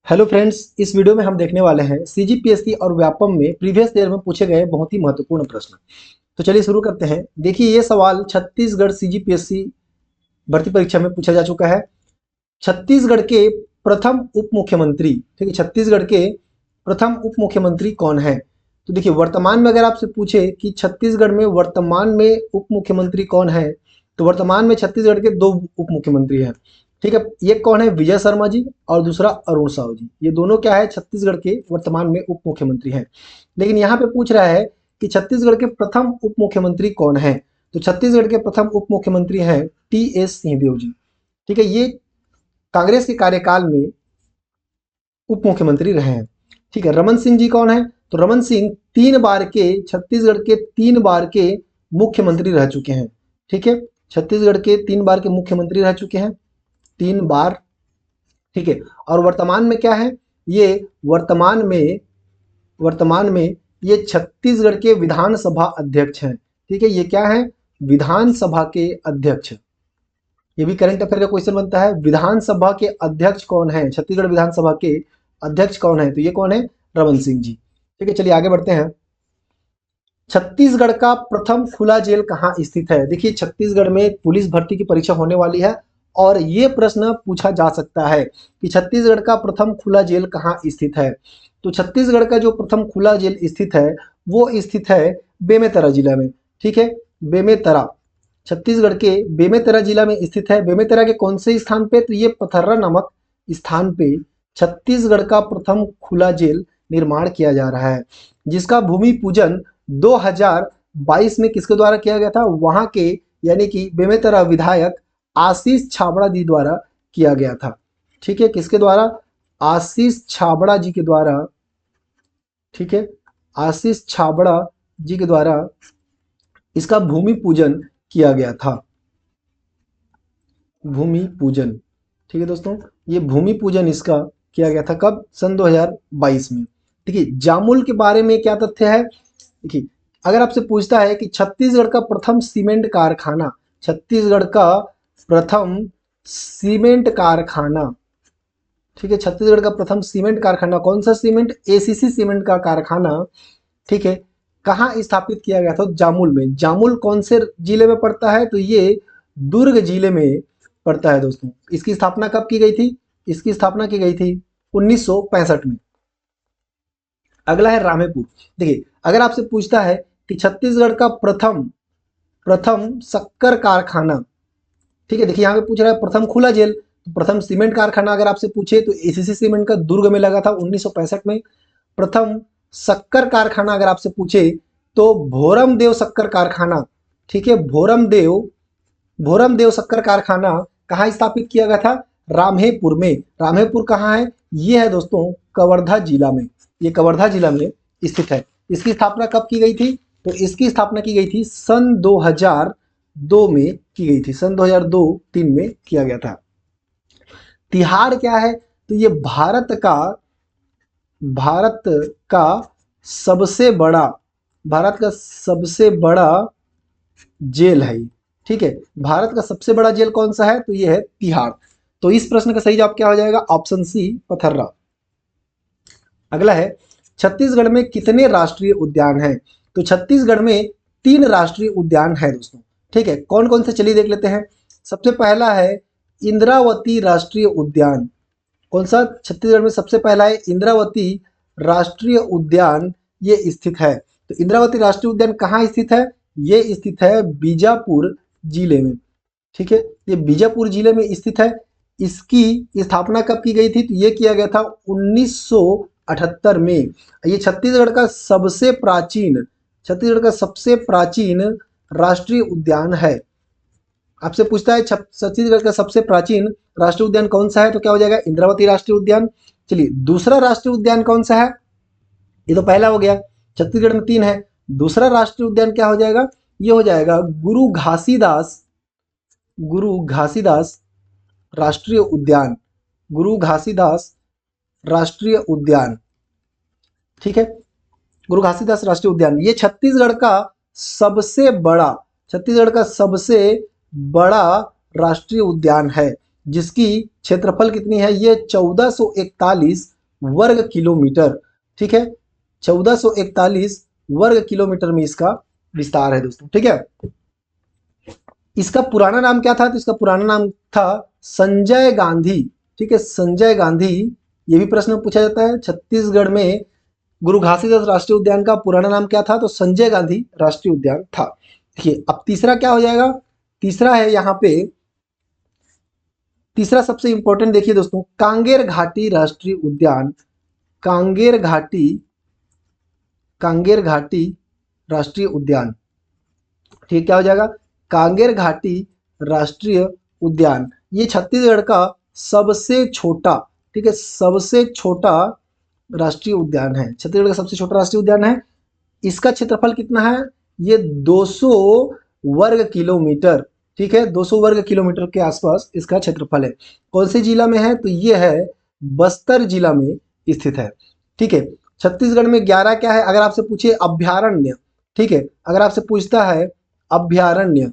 Hello friends, इस video में हम देखने वाले हैं सीजीपीएससी और व्यापम में प्रीवियस ईयर में पूछे गए बहुत ही महत्वपूर्ण प्रश्न। तो चलिए शुरू करते हैं। देखिए, ये सवाल छत्तीसगढ़ सीजीपीएससी भर्ती परीक्षा में पूछा जा चुका है। छत्तीसगढ़ के प्रथम उप मुख्यमंत्री, ठीक है, छत्तीसगढ़ के प्रथम उप मुख्यमंत्री कौन है? तो देखिए, वर्तमान में अगर आपसे पूछे कि छत्तीसगढ़ में वर्तमान में उप मुख्यमंत्री कौन है, तो वर्तमान में छत्तीसगढ़ के दो उप मुख्यमंत्री हैं। ठीक है, एक कौन है? विजय शर्मा जी, और दूसरा अरुण साहू जी। ये दोनों क्या है? छत्तीसगढ़ के वर्तमान में उप मुख्यमंत्री हैं। लेकिन यहाँ पे पूछ रहा है कि छत्तीसगढ़ के प्रथम उप मुख्यमंत्री कौन है? तो छत्तीसगढ़ के प्रथम उप मुख्यमंत्री हैं टी.एस. सिंहदेव जी। ठीक है, ये कांग्रेस के कार्यकाल में उप मुख्यमंत्री रहे हैं। ठीक है, रमन सिंह जी कौन है? तो रमन सिंह छत्तीसगढ़ के 3 बार के मुख्यमंत्री रह चुके हैं। ठीक है, छत्तीसगढ़ के 3 बार के मुख्यमंत्री रह चुके हैं, 3 बार। ठीक है, और वर्तमान में क्या है? ये वर्तमान में ये छत्तीसगढ़ के विधानसभा अध्यक्ष हैं। ठीक है, ये क्या है? विधानसभा के अध्यक्ष। ये भी करंट अफेयर का क्वेश्चन बनता है। विधानसभा के अध्यक्ष कौन है? छत्तीसगढ़ विधानसभा के अध्यक्ष कौन है? तो ये कौन है? रमन सिंह जी। ठीक है, चलिए आगे बढ़ते हैं। छत्तीसगढ़ का प्रथम खुला जेल कहाँ स्थित है? देखिए, छत्तीसगढ़ में पुलिस भर्ती की परीक्षा होने वाली है और ये प्रश्न पूछा जा सकता है कि छत्तीसगढ़ का प्रथम खुला जेल कहाँ स्थित है। तो छत्तीसगढ़ का जो प्रथम खुला जेल स्थित है वो स्थित है बेमेतरा जिला में। ठीक है, बेमेतरा, छत्तीसगढ़ के बेमेतरा जिला में स्थित है। बेमेतरा के कौन से स्थान पे? तो ये पथर्रा नामक स्थान पे छत्तीसगढ़ का प्रथम खुला जेल निर्माण किया जा रहा है, जिसका भूमि पूजन 2022 में किसके द्वारा किया गया था? वहां के यानी कि बेमेतरा विधायक आशीष छाबड़ा जी द्वारा किया गया था। ठीक है, किसके द्वारा? आशीष छाबड़ा जी के द्वारा। ठीक है, आशीष छाबड़ा जी के द्वारा इसका भूमि पूजन किया गया था। भूमि पूजन, ठीक है दोस्तों, ये भूमि पूजन इसका किया गया था कब? सन 2022 में। देखिए, जामुल के बारे में क्या तथ्य है? देखिए, अगर आपसे पूछता है कि छत्तीसगढ़ का प्रथम सीमेंट कारखाना, छत्तीसगढ़ का प्रथम सीमेंट कारखाना, ठीक है, छत्तीसगढ़ का प्रथम सीमेंट कारखाना कौन सा सीमेंट? एसीसी सीमेंट का कारखाना, ठीक है, कहाँ स्थापित किया गया था? जामुल में। जामुल कौन से जिले में पड़ता है? तो ये दुर्ग जिले में पड़ता है दोस्तों। इसकी स्थापना कब की गई थी? इसकी स्थापना की गई थी 1965 में। अगला है रामेपुर। देखिए, अगर आपसे पूछता है कि छत्तीसगढ़ का प्रथम प्रथम शक्कर कारखाना, ठीक है, देखिए यहाँ पे पूछ रहा है प्रथम खुला जेल, तो प्रथम सीमेंट कारखाना अगर आपसे पूछे तो एसीसी सीमेंट का दुर्ग में लगा था 1965 में। प्रथम शक्कर कारखाना अगर आपसे पूछे तो भोरम देव शक्कर कारखाना, ठीक है, भोरम देव शक्कर कारखाना कहाँ स्थापित किया गया था? रामेपुर में। रामेपुर कहाँ है? ये है दोस्तों कवर्धा जिला में। ये कवर्धा जिला में स्थित है। इसकी स्थापना कब की गई थी? तो इसकी स्थापना की गई थी सन 2002 में की गई थी। सन 2002-3 में किया गया था। तिहाड़ क्या है? तो ये भारत का सबसे बड़ा जेल है। ठीक है, भारत का सबसे बड़ा जेल कौन सा है? तो ये है तिहाड़। तो इस प्रश्न का सही जवाब क्या हो जाएगा? Option C, Patharra. अगला है, छत्तीसगढ़ में कितने राष्ट्रीय उद्यान हैं? तो छत्तीसगढ़ में 3 राष्ट्रीय उद्यान है दोस्तों। ठीक है, कौन कौन से? चलिए देख लेते हैं। सबसे पहला है इंद्रावती राष्ट्रीय उद्यान। कौन सा? छत्तीसगढ़ में सबसे पहला है इंद्रावती राष्ट्रीय उद्यान, ये स्थित है। तो इंद्रावती राष्ट्रीय उद्यान कहाँ स्थित है? ये स्थित है बीजापुर जिले में। ठीक है, ये बीजापुर जिले में स्थित है। इसकी स्थापना कब की गई थी? तो ये किया गया था 1978 में। ये छत्तीसगढ़ का सबसे प्राचीन राष्ट्रीय उद्यान है। आपसे पूछता है छत्तीसगढ़ का सबसे प्राचीन राष्ट्रीय उद्यान कौन सा है? तो क्या हो जाएगा? इंद्रावती राष्ट्रीय उद्यान। चलिए, दूसरा राष्ट्रीय उद्यान कौन सा है? ये तो पहला हो गया, छत्तीसगढ़ में 3 है। दूसरा राष्ट्रीय उद्यान क्या हो जाएगा? ये हो जाएगा गुरु घासीदास राष्ट्रीय उद्यान। गुरु घासीदास राष्ट्रीय उद्यान, ठीक है, गुरु घासीदास राष्ट्रीय उद्यान। ये छत्तीसगढ़ का सबसे बड़ा राष्ट्रीय उद्यान है, जिसकी क्षेत्रफल कितनी है? ये 1441 वर्ग किलोमीटर, ठीक है, 1441 वर्ग किलोमीटर में इसका विस्तार है दोस्तों, ठीक है। इसका पुराना नाम क्या था? तो इसका पुराना नाम था संजय गांधी, ठीक है, संजय गांधी। ये भी प्रश्न पूछा जाता है। छत्तीसगढ़ में गुरु घासीदास राष्ट्रीय उद्यान का पुराना नाम क्या था? तो संजय गांधी राष्ट्रीय उद्यान था। देखिए अब तीसरा क्या हो जाएगा? तीसरा है यहाँ पे, तीसरा सबसे इंपॉर्टेंट देखिए दोस्तों, कांगेर घाटी राष्ट्रीय उद्यान, कांगेर घाटी, कांगेर घाटी राष्ट्रीय उद्यान, ठीक, क्या हो जाएगा? कांगेर घाटी राष्ट्रीय उद्यान। ये छत्तीसगढ़ का सबसे छोटा, ठीक है, सबसे छोटा राष्ट्रीय उद्यान है। छत्तीसगढ़ का सबसे छोटा राष्ट्रीय उद्यान है। इसका क्षेत्रफल कितना है? ये 200 वर्ग किलोमीटर, ठीक है, 200 वर्ग किलोमीटर के आसपास इसका क्षेत्रफल है। कौन से जिला में है? तो ये है बस्तर जिला में स्थित है, ठीक है। छत्तीसगढ़ में 11 क्या है? अगर आपसे पूछे अभ्यारण्य, ठीक है, अगर आपसे पूछता है अभ्यारण्य,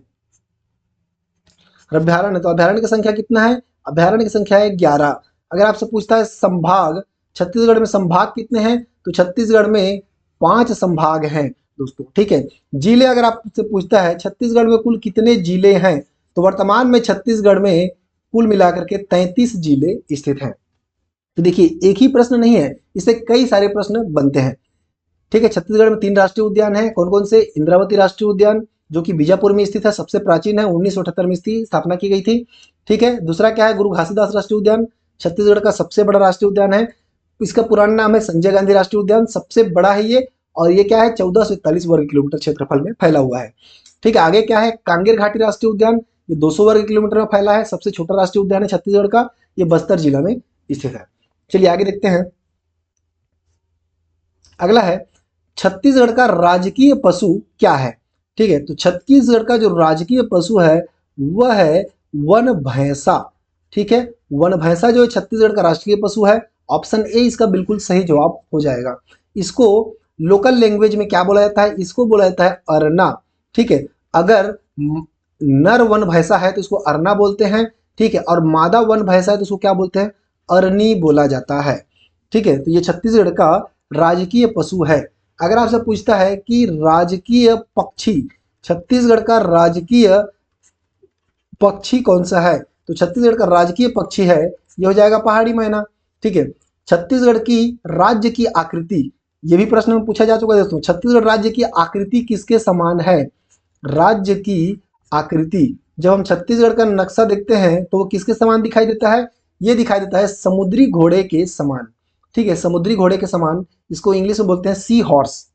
अभ्यारण्य, तो अभ्यारण्य की संख्या कितना है? अभ्यारण्य की संख्या है 11। अगर आपसे पूछता है संभाग, छत्तीसगढ़ में संभाग कितने हैं? तो छत्तीसगढ़ में 5 संभाग हैं दोस्तों, ठीक है। जिले अगर आपसे पूछता है छत्तीसगढ़ में कुल कितने जिले हैं, तो वर्तमान में छत्तीसगढ़ में कुल मिलाकर के 33 जिले स्थित हैं। तो देखिए एक ही प्रश्न नहीं है, इससे कई सारे प्रश्न बनते हैं, ठीक है। छत्तीसगढ़ में 3 राष्ट्रीय उद्यान हैं। कौन कौन से? इंद्रावती राष्ट्रीय उद्यान जो कि बीजापुर में स्थित है, सबसे प्राचीन है, 1978 में इसकी स्थापना की गई थी, ठीक है। दूसरा क्या है? गुरु घासीदास राष्ट्रीय उद्यान, छत्तीसगढ़ का सबसे बड़ा राष्ट्रीय उद्यान है। इसका पुराना नाम है संजय गांधी राष्ट्रीय उद्यान, सबसे बड़ा है ये, और ये क्या है? 1441 वर्ग किलोमीटर क्षेत्रफल में फैला हुआ है, ठीक है। आगे क्या है? कांगेर घाटी राष्ट्रीय उद्यान, ये 200 वर्ग किलोमीटर में फैला है, सबसे छोटा राष्ट्रीय उद्यान है छत्तीसगढ़ का, ये बस्तर जिला में स्थित है। चलिए आगे देखते हैं। अगला है छत्तीसगढ़ का राजकीय पशु क्या है, ठीक है। तो छत्तीसगढ़ का जो राजकीय पशु है वह है वन भैंसा, ठीक है। वन भैंसा जो है छत्तीसगढ़ का राष्ट्रीय पशु है। ऑप्शन ए इसका बिल्कुल सही जवाब हो जाएगा। इसको लोकल लैंग्वेज में क्या बोला जाता है? इसको बोला जाता है अरना, ठीक है। अगर नर वन भैंसा है तो इसको अरना बोलते हैं, ठीक है, और मादा वन भैंसा है तो इसको क्या बोलते हैं? अरनी बोला जाता है, ठीक है। तो ये छत्तीसगढ़ का राजकीय पशु है। अगर आपसे पूछता है कि राजकीय पक्षी, छत्तीसगढ़ का राजकीय पक्षी कौन सा है, तो छत्तीसगढ़ का राजकीय पक्षी है, ये हो जाएगा पहाड़ी मैना, ठीक है। छत्तीसगढ़ की राज्य की आकृति, ये भी प्रश्न में पूछा जा चुका है दोस्तों। छत्तीसगढ़ राज्य की आकृति किसके समान है? राज्य की आकृति, जब हम छत्तीसगढ़ का नक्शा देखते हैं तो वो किसके समान दिखाई देता है? ये दिखाई देता है समुद्री घोड़े के समान, ठीक है, समुद्री घोड़े के समान। इसको इंग्लिश में बोलते हैं सी हॉर्स,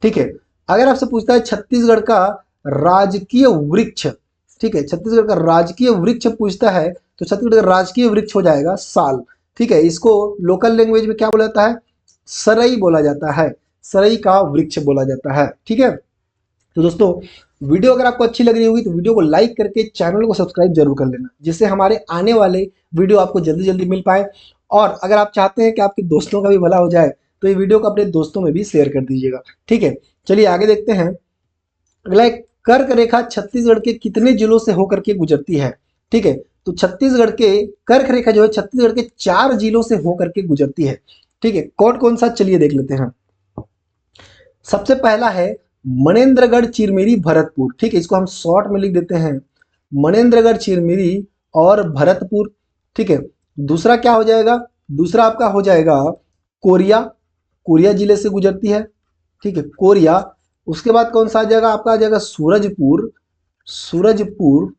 ठीक है। अगर आपसे पूछता है छत्तीसगढ़ का राजकीय वृक्ष, ठीक है, छत्तीसगढ़ का राजकीय वृक्ष पूछता है तो छत्तीसगढ़ का राजकीय वृक्ष हो जाएगा साल, ठीक है। इसको लोकल लैंग्वेज में क्या बोला जाता है? सरई बोला जाता है, सरई का वृक्ष बोला जाता है, ठीक है। तो दोस्तों वीडियो अगर आपको अच्छी लग रही होगी तो वीडियो को लाइक करके चैनल को सब्सक्राइब जरूर कर लेना, जिससे हमारे आने वाले वीडियो आपको जल्दी जल्दी मिल पाए। और अगर आप चाहते हैं कि आपके दोस्तों का भी भला हो जाए तो ये वीडियो को अपने दोस्तों में भी शेयर कर दीजिएगा, ठीक है। चलिए आगे देखते हैं। अगला एक कर्क रेखा छत्तीसगढ़ के कितने जिलों से होकर के गुजरती है, ठीक है। तो छत्तीसगढ़ के कर्क रेखा जो है छत्तीसगढ़ के 4 जिलों से होकर के गुजरती है, ठीक है। कौन कौन सा? चलिए देख लेते हैं। सबसे पहला है मनेन्द्रगढ़, चिरमिरी, भरतपुर, ठीक है, इसको हम शॉर्ट में लिख देते हैं मनेन्द्रगढ़, चिरमिरी और भरतपुर, ठीक है। दूसरा क्या हो जाएगा? दूसरा आपका हो जाएगा कोरिया, कोरिया जिले से गुजरती है, ठीक है, कोरिया। उसके बाद कौन सा आ जाएगा? आपका आ जाएगा सूरजपुर, सूरजपुर,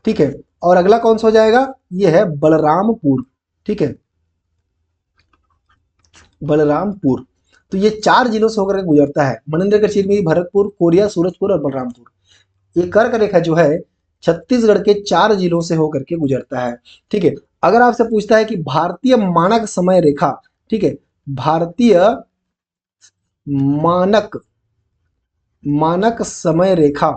ठीक है। और अगला कौन सा हो जाएगा? ये है बलरामपुर, ठीक है, बलरामपुर। तो ये 4 जिलों से होकर गुजरता है, मनेन्द्रगढ़, चिरमिरी, भरतपुर, कोरिया, सूरजपुर और बलरामपुर। ये कर्क रेखा जो है छत्तीसगढ़ के 4 जिलों से होकर के गुजरता है, ठीक है। अगर आपसे पूछता है कि भारतीय मानक समय रेखा, ठीक है, भारतीय मानक, मानक समय रेखा,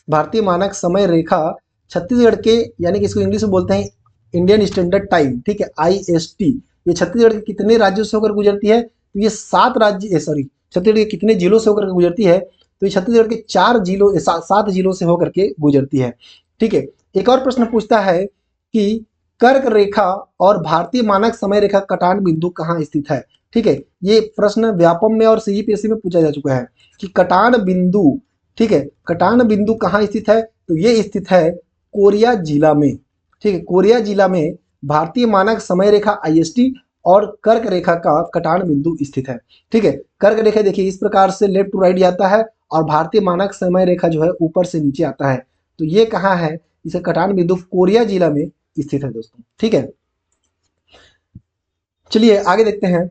भारतीय मानक समय रेखा छत्तीसगढ़ के, यानी कि इसको इंग्लिश में बोलते हैं इंडियन स्टैंडर्ड टाइम, ठीक है, IST। ये छत्तीसगढ़ के कितने राज्यों से होकर गुजरती है? तो ये 7 राज्य, सॉरी, छत्तीसगढ़ के कितने जिलों से होकर गुजरती है? तो ये छत्तीसगढ़ के 4 जिलों, 7 जिलों से होकर के गुजरती है, ठीक है। एक और प्रश्न पूछता है कि कर्क रेखा और भारतीय मानक समय रेखा कटान बिंदु कहाँ स्थित है। ठीक है, ये प्रश्न व्यापम में और सीजीपीएससी में पूछा जा चुका है कि कटान बिंदु, ठीक है, कटान बिंदु कहाँ स्थित है, तो ये स्थित है कोरिया जिला में। ठीक है, कोरिया जिला में भारतीय मानक समय रेखा IST और कर्क रेखा का कटान बिंदु स्थित है। ठीक है, कर्क रेखा देखिए इस प्रकार से लेफ्ट टू राइट जाता है और भारतीय मानक समय रेखा जो है ऊपर से नीचे आता है। तो ये कहाँ है, इसे कटान बिंदु कोरिया जिला में स्थित है दोस्तों। ठीक है, चलिए आगे देखते हैं।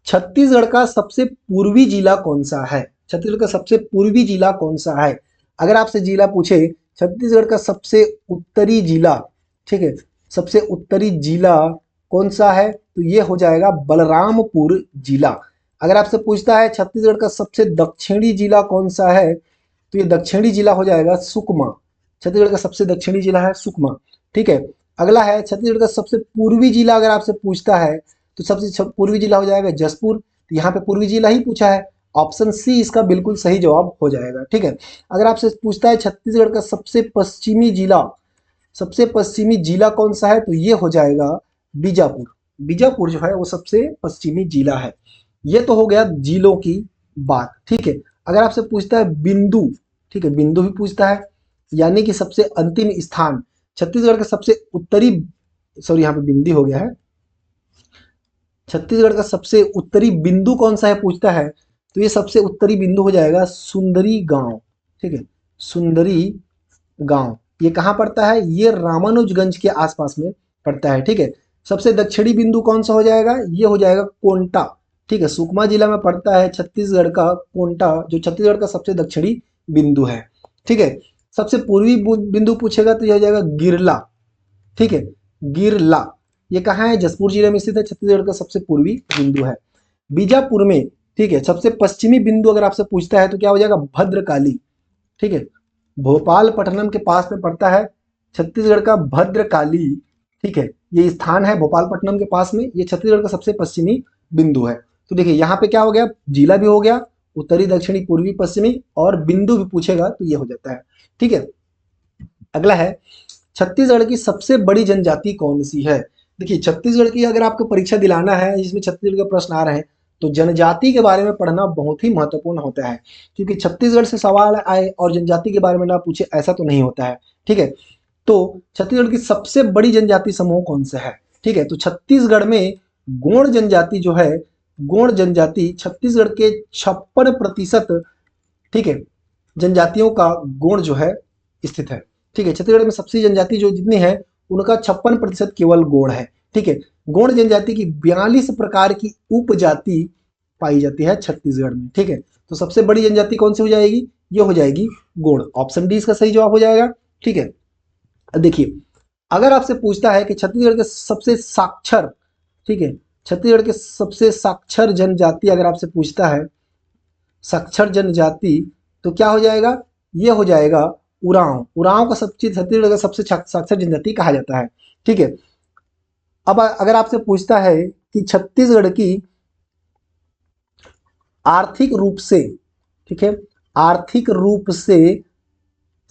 छत्तीसगढ़ का सबसे पूर्वी जिला कौन सा है। छत्तीसगढ़ का सबसे पूर्वी जिला कौन सा है। अगर आपसे जिला पूछे छत्तीसगढ़ का सबसे उत्तरी जिला, ठीक है, सबसे उत्तरी जिला कौन सा है, तो ये हो जाएगा बलरामपुर जिला। अगर आपसे पूछता है छत्तीसगढ़ का सबसे दक्षिणी जिला कौन सा है, तो ये दक्षिणी जिला हो जाएगा सुकमा। छत्तीसगढ़ का सबसे दक्षिणी जिला है सुकमा। ठीक है, अगला है छत्तीसगढ़ का सबसे पूर्वी जिला। अगर आपसे पूछता है तो सबसे पूर्वी जिला हो जाएगा जसपुर। तो यहाँ पे पूर्वी जिला ही पूछा है, ऑप्शन सी इसका बिल्कुल सही जवाब हो जाएगा। ठीक है, अगर आपसे पूछता है छत्तीसगढ़ का सबसे पश्चिमी जिला, सबसे पश्चिमी जिला कौन सा है, तो ये हो जाएगा बीजापुर। बीजापुर जो है वो सबसे पश्चिमी जिला है। ये तो हो गया जिलों की बात। ठीक है, अगर आपसे पूछता है बिंदु, ठीक है, बिंदु भी पूछता है, यानी कि सबसे अंतिम स्थान छत्तीसगढ़ का सबसे उत्तरी, सॉरी यहाँ पे बिंदी हो गया है, छत्तीसगढ़ का सबसे उत्तरी बिंदु कौन सा है पूछता है, तो ये सबसे उत्तरी बिंदु हो जाएगा सुंदरी गांव। ठीक है, सुंदरी गांव ये कहाँ पड़ता है, ये रामानुजगंज के आसपास में पड़ता है। ठीक है, सबसे दक्षिणी बिंदु कौन सा हो जाएगा, ये हो जाएगा कोंटा। ठीक है, सुकमा जिला में पड़ता है छत्तीसगढ़ का कोंटा, जो छत्तीसगढ़ का सबसे दक्षिणी बिंदु है। ठीक है, सबसे पूर्वी बिंदु पूछेगा तो यह हो जाएगा गिरला। ठीक है, गिरला ये कहाँ है, जसपुर जिले में स्थित है, छत्तीसगढ़ का सबसे पूर्वी बिंदु है। बीजापुर में, ठीक है, सबसे पश्चिमी बिंदु अगर आपसे पूछता है तो क्या हो जाएगा भद्रकाली। ठीक है, भोपाल पट्टनम के पास में पड़ता है छत्तीसगढ़ का भद्रकाली। ठीक है, ये स्थान है भोपालपट्टनम के पास में, ये छत्तीसगढ़ का सबसे पश्चिमी बिंदु है। तो देखिए यहाँ पे क्या हो गया, जिला भी हो गया, उत्तरी दक्षिणी पूर्वी पश्चिमी, और बिंदु भी पूछेगा तो ये हो जाता है। ठीक है, अगला है छत्तीसगढ़ की सबसे बड़ी जनजाति कौन सी है। देखिए छत्तीसगढ़ की अगर आपको परीक्षा दिलाना है जिसमें छत्तीसगढ़ के प्रश्न आ रहे हैं, तो जनजाति के बारे में पढ़ना बहुत ही महत्वपूर्ण होता है, क्योंकि छत्तीसगढ़ से सवाल आए और जनजाति के बारे में ना पूछे ऐसा तो नहीं होता है। ठीक है, तो छत्तीसगढ़ की सबसे बड़ी जनजाति समूह कौन सा है। ठीक है, तो छत्तीसगढ़ में गोंड जनजाति जो है, गोंड जनजाति छत्तीसगढ़ के 56%, ठीक है, जनजातियों का गोंड जो है स्थित है। ठीक है, छत्तीसगढ़ में सबसे जनजाति जो जितनी है उनका 56% केवल गोंड है। ठीक है, गोंड जनजाति की 42 प्रकार की उपजाति पाई जाती है छत्तीसगढ़ में। ठीक है, तो सबसे बड़ी जनजाति कौन सी हो जाएगी, ये हो जाएगी गोंड। ऑप्शन डी इसका सही जवाब हो जाएगा। ठीक है, देखिए अगर आपसे पूछता है कि छत्तीसगढ़ के सबसे साक्षर, ठीक है, छत्तीसगढ़ के सबसे साक्षर जनजाति अगर आपसे पूछता है साक्षर जनजाति, तो क्या हो जाएगा, ये हो जाएगा उरांव। उरांव का सबसे छत्तीसगढ़ का सबसे साक्षर जनजाति कहा जाता है। ठीक है, अब अगर आपसे पूछता है कि छत्तीसगढ़ की आर्थिक रूप से, ठीक है, आर्थिक रूप से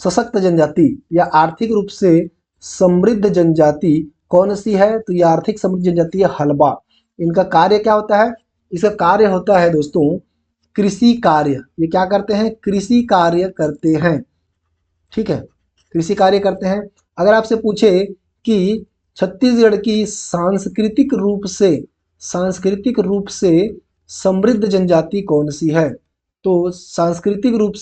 सशक्त जनजाति या आर्थिक रूप से समृद्ध जनजाति कौन सी है, तो ये आर्थिक समृद्ध जनजाति है हलबा। इनका कार्य क्या होता है, इसका कार्य होता है दोस्तों कृषि कार्य। ये क्या करते हैं, कृषि कार्य करते हैं। ठीक है, कृषि कार्य करते हैं। अगर आपसे पूछे कि छत्तीसगढ़ की सांस्कृतिक रूप से समृद्ध जनजाति कौन सी है, तो छत्तीसगढ़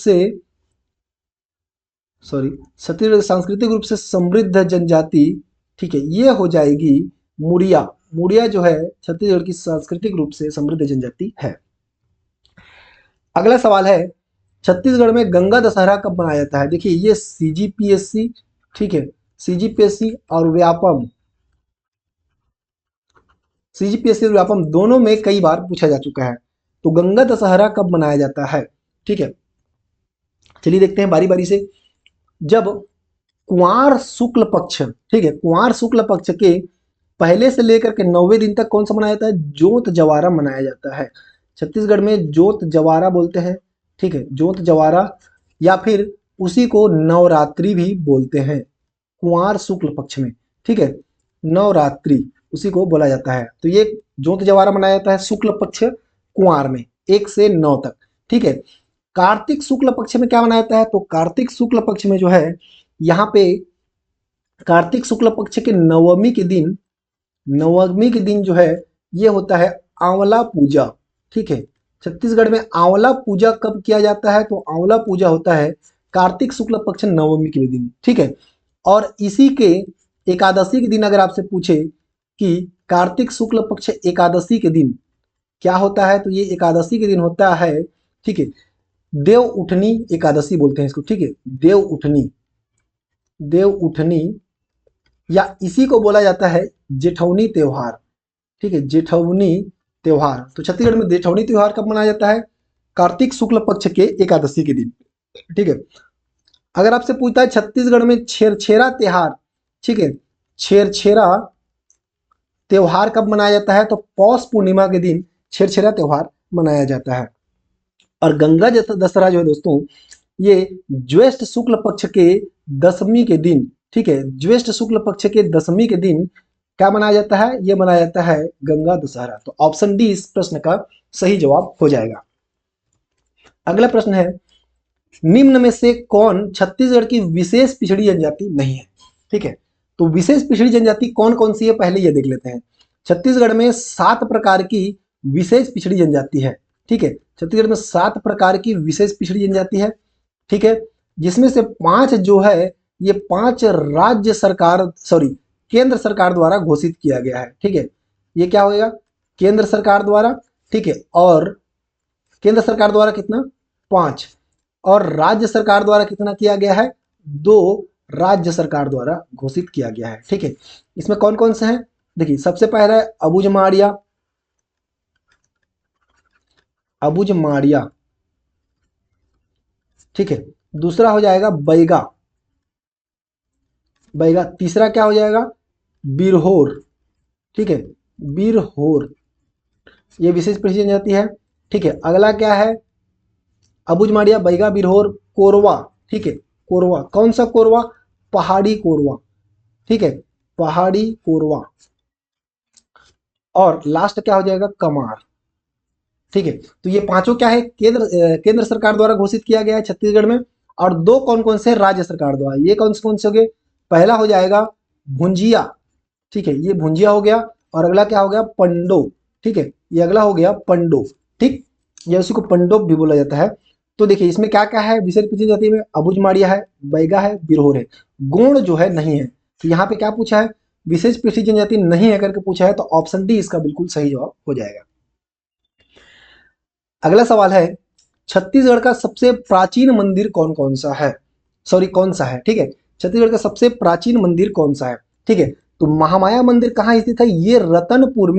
सांस्कृतिक रूप से समृद्ध जनजाति, ठीक है, ये हो जाएगी मुड़िया। मुड़िया जो है छत्तीसगढ़ की सांस्कृतिक रूप से समृद्ध जनजाति है। अगला सवाल है छत्तीसगढ़ में गंगा दशहरा कब मनाया जाता है। देखिए ये सीजीपीएससी, ठीक है, सीजीपीएससी और व्यापम, सीजीपीएससी और व्यापम दोनों में कई बार पूछा जा चुका है। तो गंगा दशहरा कब मनाया जाता है। ठीक है, चलिए देखते हैं बारी बारी से। जब कुंवार शुक्ल पक्ष, ठीक है, कुंवार शुक्ल पक्ष के पहले से लेकर के 9वें दिन तक कौन सा मनाया जाता है, जोत जवारा मनाया जाता है। छत्तीसगढ़ में जोत जवारा बोलते हैं। ठीक है, जोत जवारा या फिर उसी को नवरात्रि भी बोलते हैं कुंवार शुक्ल पक्ष में। ठीक है, नवरात्रि उसी को बोला जाता है। तो ये जोत जवारा मनाया जाता है शुक्ल पक्ष कुंवार में 1 से 9 तक। ठीक है, कार्तिक शुक्ल पक्ष में क्या मनाया जाता है? तो कार्तिक शुक्ल पक्ष में जो है यहाँ पे कार्तिक शुक्ल पक्ष के नवमी के दिन जो है ये होता है आंवला पूजा। ठीक है, छत्तीसगढ़ में आंवला पूजा कब किया जाता है? तो आंवला पूजा होता है कार्तिक शुक्ल पक्ष नवमी के दिन। ठीक है, और इसी के एकादशी के दिन अगर आपसे पूछे कि कार्तिक शुक्ल पक्ष एकादशी के दिन क्या होता है, तो ये एकादशी के दिन होता है, ठीक है, देव उठनी एकादशी बोलते हैं इसको। ठीक है, देव उठनी या इसी को बोला जाता है जेठौनी त्योहार। ठीक है, जेठौनी त्योहार। तो छत्तीसगढ़ में जेठौनी त्योहार कब मनाया जाता है? कार्तिक शुक्ल पक्ष के एकादशी के दिन। ठीक है, अगर आपसे पूछता है छत्तीसगढ़ में छेरछेरा त्योहार, ठीक है, छेरछेरा त्योहार कब मनाया जाता है? तो पौष पूर्णिमा के दिन छेरछेरा त्योहार मनाया जाता है। और गंगा दशहरा जो है दोस्तों ये ज्येष्ठ शुक्ल पक्ष के दशमी के दिन, ठीक है, ज्येष्ठ शुक्ल पक्ष के दशमी के दिन क्या मनाया जाता है? ये मनाया जाता है गंगा दशहरा। तो ऑप्शन डी इस प्रश्न का सही जवाब हो जाएगा। अगला प्रश्न है, निम्न में से कौन छत्तीसगढ़ की विशेष पिछड़ी जनजाति नहीं है? ठीक है, तो विशेष पिछड़ी जनजाति कौन कौन सी है पहले ये देख लेते हैं। छत्तीसगढ़ में 7 प्रकार की विशेष पिछड़ी जनजाति है। ठीक है, छत्तीसगढ़ में 7 प्रकार की विशेष पिछड़ी जनजाति है। ठीक है, जिसमें से 5 जो है ये 5 राज्य सरकार केंद्र सरकार द्वारा घोषित किया गया है। ठीक है, ये क्या होगा? केंद्र सरकार द्वारा। ठीक है, और केंद्र सरकार द्वारा कितना? 5, और राज्य सरकार द्वारा कितना किया गया है? 2 राज्य सरकार द्वारा घोषित किया गया है। ठीक है, इसमें कौन कौन से हैं? देखिए, सबसे पहला है अबुझमाड़िया। ठीक है, दूसरा हो जाएगा बैगा। तीसरा क्या हो जाएगा? बिरहोर। ठीक है, बिरहोर ये विशेष पिछड़ी जनजाति है। ठीक है, अगला क्या है? अबुझमाड़िया, बैगा, बिरहोर, कोरवा। ठीक है, कोरवा। कौन सा कोरवा? पहाड़ी कोरवा। ठीक है, पहाड़ी कोरवा। और लास्ट क्या हो जाएगा? कमार। ठीक है, तो ये पांचों क्या है? केंद्र सरकार द्वारा घोषित किया गया है छत्तीसगढ़ में। और 2 कौन कौन से? राज्य सरकार द्वारा। ये कौन से हो गए? पहला हो जाएगा भुंजिया। ठीक है, ये भुंजिया हो गया। और अगला क्या हो गया? पंडो। ठीक है, ये अगला हो गया पंडो। ठीक, ये उसी को पंडो भी बोला जाता है। तो देखिए इसमें क्या क्या है विशेष पिछड़ी जाति में? अबुझमाड़िया है, बैगा है, बिरहोर है, गोंड जो है नहीं है। तो यहाँ पे क्या पूछा है? विशेष पिछड़ी जनजाति नहीं है करके पूछा है। तो ऑप्शन डी इसका बिल्कुल सही जवाब हो जाएगा। अगला सवाल है, छत्तीसगढ़ का सबसे प्राचीन मंदिर कौन सा है? ठीक है, छत्तीसगढ़ का सबसे प्राचीन मंदिर कौन सा है? ठीक है, तो महामाया मंदिर कहाँ स्थित है? ये रतनपुर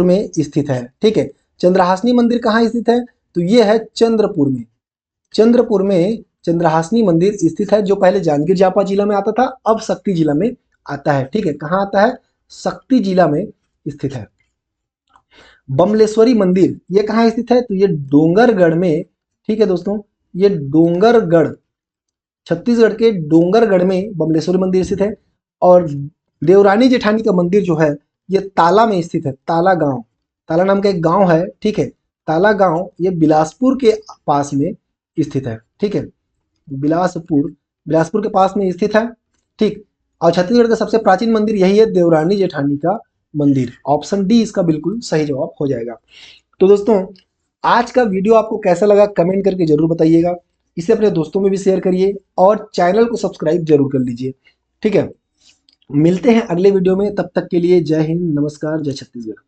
में स्थित है। ठीक है, चंद्रहासनी मंदिर कहाँ स्थित है? तो ये है चंद्रपुर में चंद्रहासनी मंदिर स्थित है, जो पहले जांजगीर चांपा जिला में आता था, अब शक्ति जिला में आता है। ठीक है, कहाँ आता है? शक्ति जिला में स्थित है। बमलेश्वरी मंदिर ये कहाँ स्थित है? तो ये डोंगरगढ़ में। ठीक है दोस्तों, ये डोंगरगढ़, छत्तीसगढ़ के डोंगरगढ़ में बमलेश्वरी मंदिर स्थित है। और देवरानी जेठानी का मंदिर जो है ये ताला में स्थित है। ताला नाम का एक गांव है। ठीक है, ताला गांव ये बिलासपुर के पास में स्थित है। ठीक है, बिलासपुर के पास में स्थित है। ठीक, और छत्तीसगढ़ का सबसे प्राचीन मंदिर यही है, देवरानी जेठानी का मंदिर। ऑप्शन डी इसका बिल्कुल सही जवाब हो जाएगा। तो दोस्तों आज का वीडियो आपको कैसा लगा कमेंट करके जरूर बताइएगा। इसे अपने दोस्तों में भी शेयर करिए और चैनल को सब्सक्राइब जरूर कर लीजिए। ठीक है, मिलते हैं अगले वीडियो में, तब तक के लिए जय हिंद, नमस्कार, जय छत्तीसगढ़।